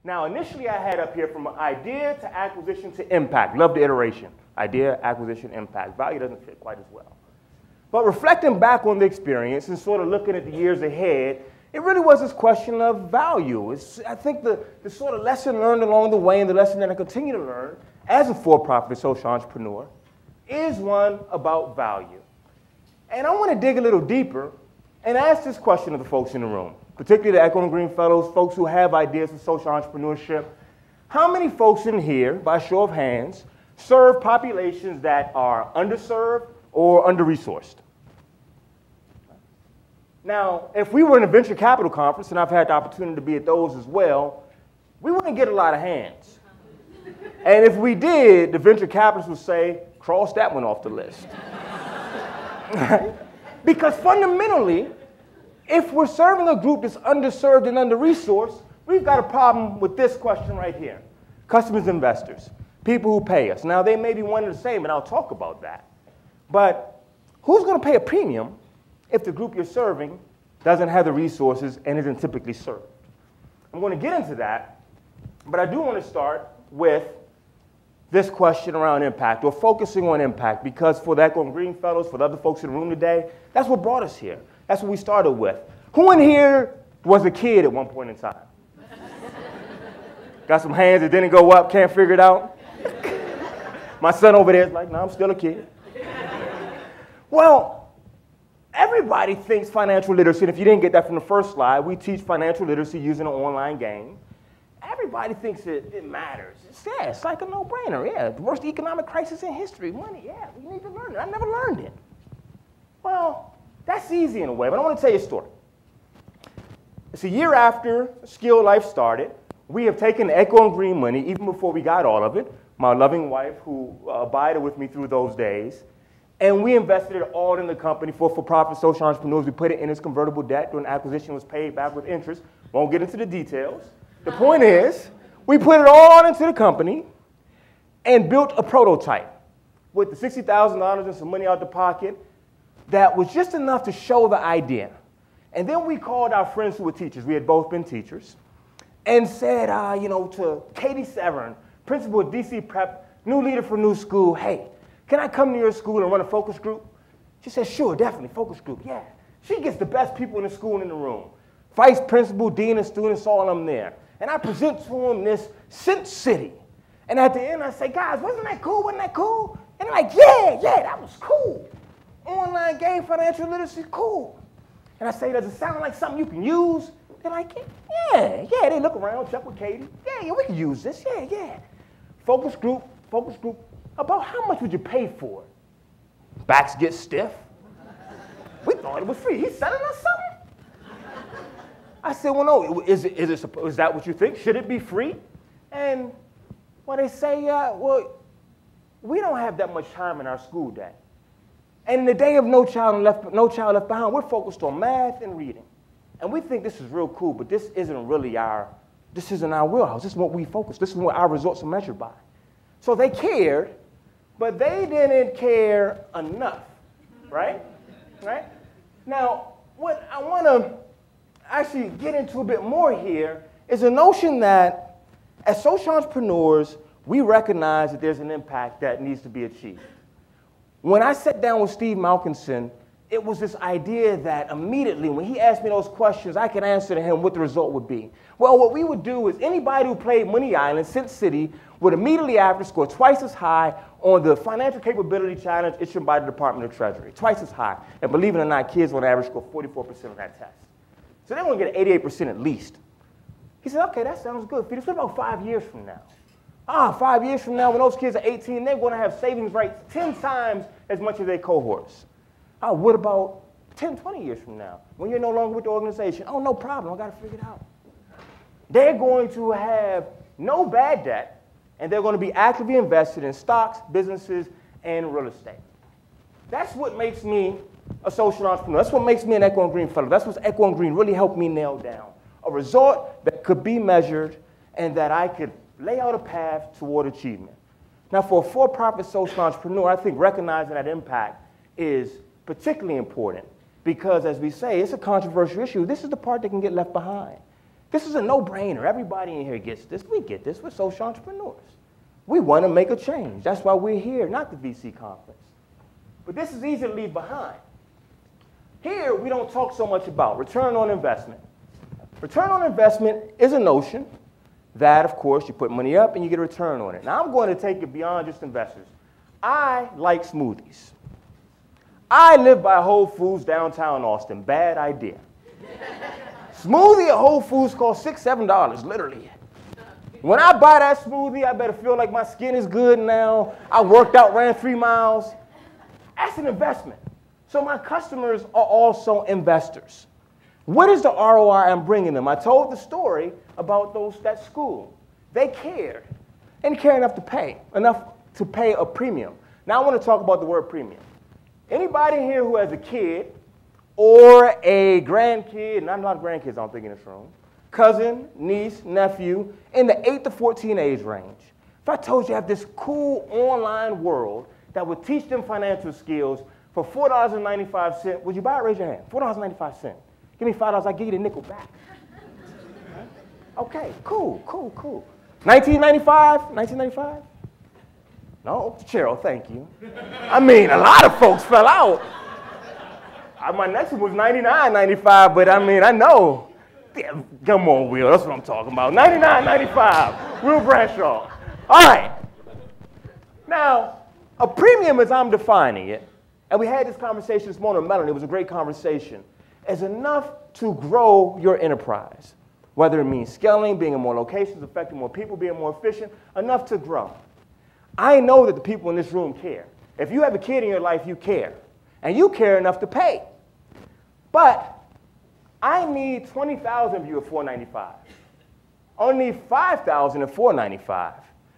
Now, initially I had up here from idea to acquisition to impact. Love the iteration. Idea, acquisition, impact. Value doesn't fit quite as well. But reflecting back on the experience and sort of looking at the years ahead, it really was this question of value. I think the sort of lesson learned along the way and the lesson that I continue to learn as a for-profit social entrepreneur is one about value. And I want to dig a little deeper and ask this question of the folks in the room, particularly the Echo and Green Fellows, folks who have ideas of social entrepreneurship. How many folks in here, by show of hands, serve populations that are underserved or under-resourced? Now, if we were in a venture capital conference, and I've had the opportunity to be at those as well, we wouldn't get a lot of hands. And if we did, the venture capitalists would say, cross that one off the list. Right? Because fundamentally, if we're serving a group that's underserved and under-resourced, we've got a problem with this question right here. Customers, investors, people who pay us. Now, they may be one and the same, and I'll talk about that. But who's going to pay a premium if the group you're serving doesn't have the resources and isn't typically served? I'm going to get into that, but I do want to start with this question around impact, or focusing on impact, because for the Echo and Green Fellows, for the other folks in the room today, that's what brought us here. That's what we started with. Who in here was a kid at one point in time? Got some hands that didn't go up, can't figure it out? My son over there is like, no, I'm still a kid. Well, everybody thinks financial literacy, and if you didn't get that from the first slide, we teach financial literacy using an online game. Everybody thinks it matters. It's like a no-brainer, yeah. The worst economic crisis in history, money, yeah, we need to learn it. I never learned it. Well, that's easy in a way, but I want to tell you a story. It's a year after Skill Life started. We have taken Echo and Green money, even before we got all of it, my loving wife who abided with me through those days, and we invested it all in the company for-profit social entrepreneurs. We put it in its convertible debt. When acquisition was paid back with interest. Won't get into the details. The point is, we put it all into the company and built a prototype with the $60,000 and some money out the pocket that was just enough to show the idea. And then we called our friends who were teachers. We had both been teachers. And said, to Katie Severn, principal at DC Prep, new leader for new school, hey, can I come to your school and run a focus group? She said, sure, definitely, focus group, yeah. She gets the best people in the school in the room. Vice principal, dean, and students, all of them there. And I present to them this Sin City. And at the end, I say, guys, wasn't that cool? Wasn't that cool? And they're like, yeah, that was cool. Online game, financial literacy, cool. And I say, does it sound like something you can use? They're like, yeah. They look around, check with Katie. Yeah, we can use this, yeah. Focus group. About how much would you pay for it? Backs get stiff. We thought it was free. He's selling us something? I said, well, no, is that what you think? Should it be free? And they say, we don't have that much time in our school day. And in the day of no child left behind, we're focused on math and reading. And we think this is real cool, but this isn't our wheelhouse. This is what we focus. This is what our results are measured by. So they cared, but they didn't care enough, right? Now, what I want to actually get into a bit more here is a notion that as social entrepreneurs, we recognize that there's an impact that needs to be achieved. When I sat down with Steve Malkinson, it was this idea that immediately when he asked me those questions, I could answer to him what the result would be. Well, what we would do is anybody who played Money Island, Sin City, would immediately after score twice as high on the financial capability challenge issued by the Department of Treasury, twice as high. And believe it or not, kids on average score 44% on that test. So they want to get 88% at least. He said, okay, that sounds good, Felix. What about 5 years from now? 5 years from now, when those kids are 18, they're going to have savings rates 10 times as much as their cohorts. What about 10, 20 years from now, when you're no longer with the organization? Oh, no problem. I got to figure it out. They're going to have no bad debt, and they're going to be actively invested in stocks, businesses, and real estate. That's what makes me a social entrepreneur. That's what makes me an Echo and Green fellow. That's what Echo and Green really helped me nail down. A result that could be measured and that I could lay out a path toward achievement. Now, for a for-profit social entrepreneur, I think recognizing that impact is particularly important because, as we say, it's a controversial issue. This is the part that can get left behind. This is a no-brainer. Everybody in here gets this. We get this. We're social entrepreneurs. We want to make a change. That's why we're here, not the VC conference. But this is easy to leave behind. Here, we don't talk so much about return on investment. Return on investment is a notion that, of course, you put money up and you get a return on it. Now, I'm going to take it beyond just investors. I like smoothies. I live by Whole Foods downtown Austin. Bad idea. Smoothie at Whole Foods costs $6, $7, literally. When I buy that smoothie, I better feel like my skin is good now. I worked out, ran 3 miles. That's an investment. So my customers are also investors. What is the ROI I'm bringing them? I told the story about that school. They cared. They didn't care enough to pay a premium. Now I want to talk about the word premium. Anybody here who has a kid or a grandkid, not a lot of grandkids I don't think in this room, cousin, niece, nephew, in the 8 to 14 age range, if I told you I have this cool online world that would teach them financial skills for $4.95, would you buy it? Raise your hand. $4.95. Give me $5, I'll give you the nickel back. Okay, cool. 1995? 1995? No, Cheryl, thank you. I mean, a lot of folks fell out. My next one was 99, 95, but I mean, I know. Damn, come on, Will, that's what I'm talking about. 99, 95, Will Bradshaw. All right. Now, a premium, as I'm defining it, and we had this conversation this morning with Melanie, it was a great conversation, is enough to grow your enterprise. Whether it means scaling, being in more locations, affecting more people, being more efficient, enough to grow. I know that the people in this room care. If you have a kid in your life, you care. And you care enough to pay. But I need 20,000 of you at $4.95. I only need 5,000 at $4.95.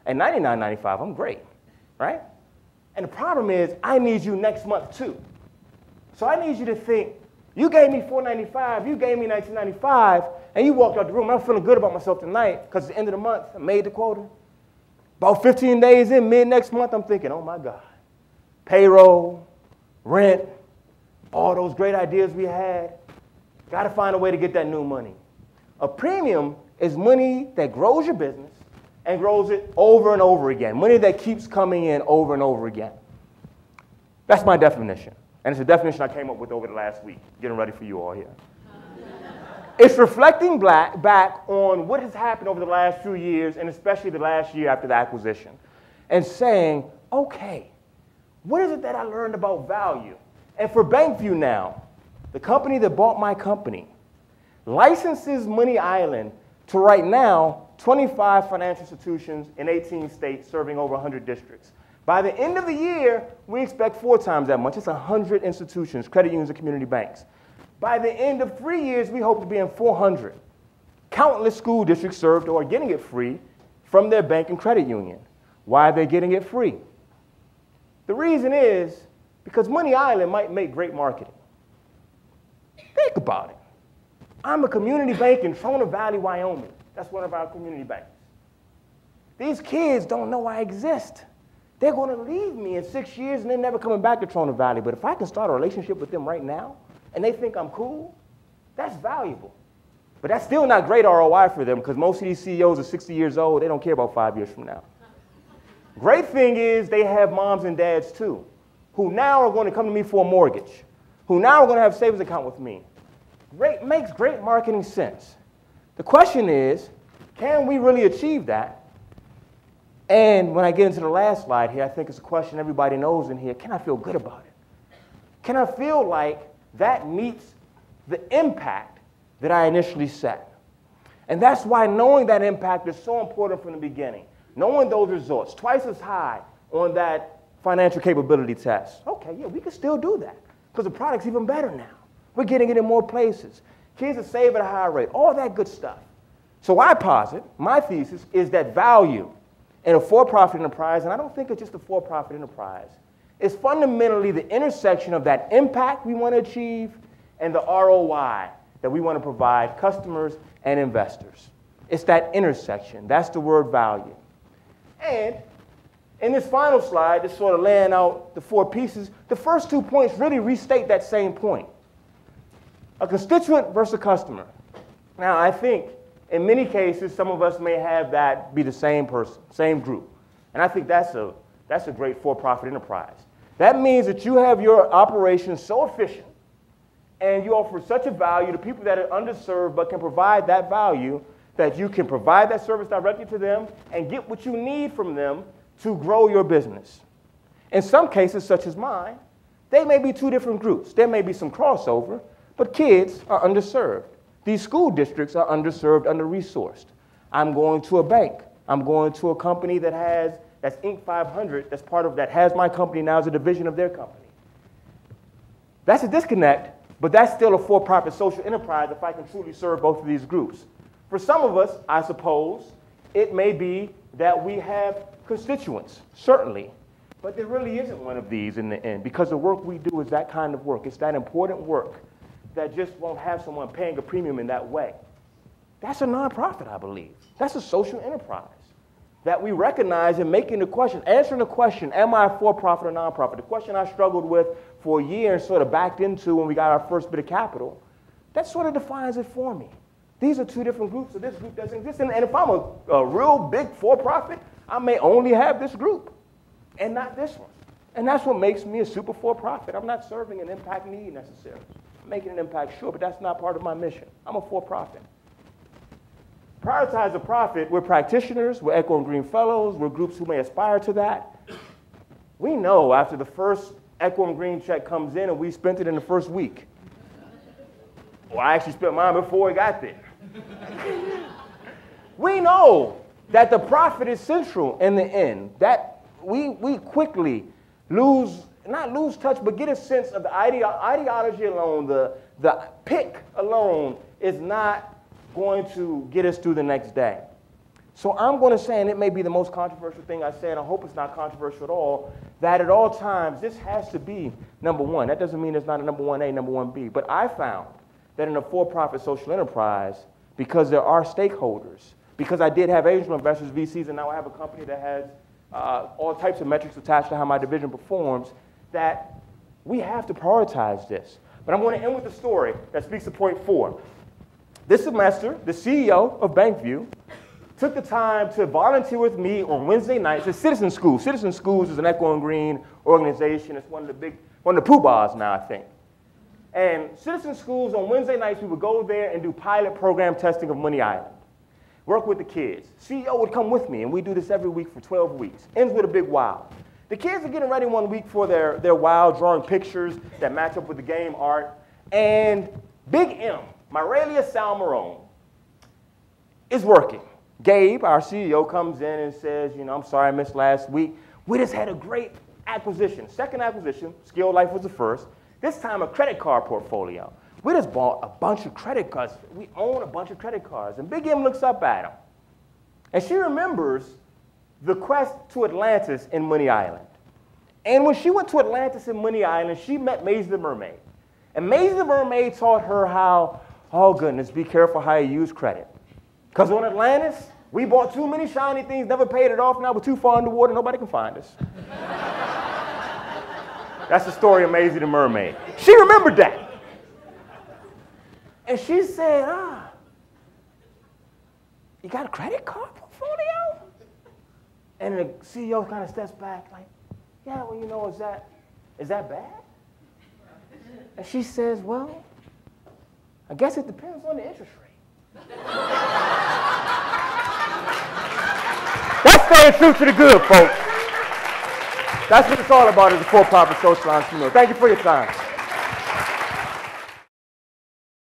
At $99.95, I'm great, right? And the problem is, I need you next month too. So I need you to think, you gave me $4.95, you gave me $19.95, and you walked out the room. I'm feeling good about myself tonight because at the end of the month, I made the quota. About 15 days in, mid-next month, I'm thinking, oh my God. Payroll, rent, all those great ideas we had. Got to find a way to get that new money. A premium is money that grows your business and grows it over and over again. Money that keeps coming in over and over again. That's my definition. And it's a definition I came up with over the last week, getting ready for you all here. It's reflecting back on what has happened over the last few years, and especially the last year after the acquisition, and saying, okay, what is it that I learned about value? And for Bankview now, the company that bought my company, licenses Money Island to right now 25 financial institutions in 18 states serving over 100 districts. By the end of the year, we expect 4 times that much. It's 100 institutions, credit unions and community banks. By the end of 3 years, we hope to be in 400. Countless school districts served or are getting it free from their bank and credit union. Why are they getting it free? The reason is because Money Island might make great marketing. Think about it. I'm a community bank in Trona Valley, Wyoming. That's one of our community banks. These kids don't know I exist. They're going to leave me in 6 years and they're never coming back to Trona Valley. But if I can start a relationship with them right now and they think I'm cool, that's valuable. But that's still not great ROI for them because most of these CEOs are 60 years old. They don't care about 5 years from now. Great thing is they have moms and dads too, who now are going to come to me for a mortgage, who now are going to have a savings account with me. Makes great marketing sense. The question is, can we really achieve that? And when I get into the last slide here, I think it's a question everybody knows in here. Can I feel good about it? Can I feel like that meets the impact that I initially set? And that's why knowing that impact is so important from the beginning. Knowing those results, twice as high on that financial capability test. Okay, yeah, we can still do that because the product's even better now. We're getting it in more places. Kids are saving at a higher rate, all that good stuff. So I posit, my thesis is that value in a for-profit enterprise, and I don't think it's just a for-profit enterprise, is fundamentally the intersection of that impact we want to achieve and the ROI that we want to provide customers and investors. It's that intersection. That's the word value. And in this final slide, just sort of laying out the 4 pieces, the first 2 points really restate that same point. A constituent versus a customer. Now, I think In many cases, some of us may have that be the same person, same group. And I think that's a great for-profit enterprise. That means that you have your operation so efficient and you offer such a value to people that are underserved but can provide that value that you can provide that service directly to them and get what you need from them to grow your business. In some cases, such as mine, they may be two different groups. There may be some crossover, but kids are underserved. These school districts are underserved, under-resourced. I'm going to a bank. I'm going to a company that's Inc. 500, that has my company now as a division of their company. That's a disconnect, but that's still a for-profit social enterprise if I can truly serve both of these groups. For some of us, I suppose, it may be that we have constituents, certainly, but there really isn't one of these in the end because the work we do is that kind of work. It's that important work that just won't have someone paying a premium in that way. That's a nonprofit, I believe. That's a social enterprise that we recognize in answering the question, am I a for-profit or nonprofit? The question I struggled with for a year and sort of backed into when we got our first bit of capital, that sort of defines it for me. These are two different groups, so this group doesn't exist. And if I'm a real big for-profit, I may only have this group and not this one. And that's what makes me a super for-profit. I'm not serving an impact need necessarily. I'm making an impact, sure, but that's not part of my mission. I'm a for-profit. Prioritize the profit. We're practitioners, we're Echo and Green Fellows, we're groups who may aspire to that. We know after the first Echo and Green check comes in and we spent it in the first week. Well, I actually spent mine before it got there. We know that the profit is central in the end, that we quickly not lose touch, but get a sense of the ideology alone, the pick alone is not going to get us through the next day. So I'm going to say, and it may be the most controversial thing I say, and I hope it's not controversial at all, that at all times this has to be number one. That doesn't mean it's not a number 1A, number 1B, but I found that in a for-profit social enterprise, because there are stakeholders, because I did have angel investors, VCs, and now I have a company that has all types of metrics attached to how my division performs, that we have to prioritize this. But I'm going to end with a story that speaks to point 4. This semester, the CEO of Bankview took the time to volunteer with me on Wednesday nights at Citizen Schools. Citizen Schools is an Echo and Green organization. It's one of the poobahs now, I think. And Citizen Schools, on Wednesday nights, we would go there and do pilot program testing of Money Island. Work with the kids. CEO would come with me, and we do this every week for 12 weeks. Ends with a big wow. The kids are getting ready one week for their wow, drawing pictures that match up with the game art. And Big M, Myralia Salmarone, is working. Gabe, our CEO, comes in and says, I'm sorry I missed last week. We just had a great acquisition. Second acquisition, Skilled Life was the first. This time a credit card portfolio. We just bought a bunch of credit cards. We own a bunch of credit cards. And Big M looks up at him. And she remembers the quest to Atlantis in Money Island. And when she went to Atlantis in Money Island, she met Maisie the Mermaid. And Maisie the Mermaid taught her how, oh goodness, be careful how you use credit. Because on Atlantis, we bought too many shiny things, never paid it off, now we're too far underwater, nobody can find us. That's the story of Maisie the Mermaid. She remembered that. And she said, you got a credit card portfolio? And the CEO kind of steps back like, yeah, well, is that bad? And she says, well, I guess it depends on the interest rate. That's staying true to the good, folks. That's what it's all about as a for-profit social entrepreneur. Thank you for your time.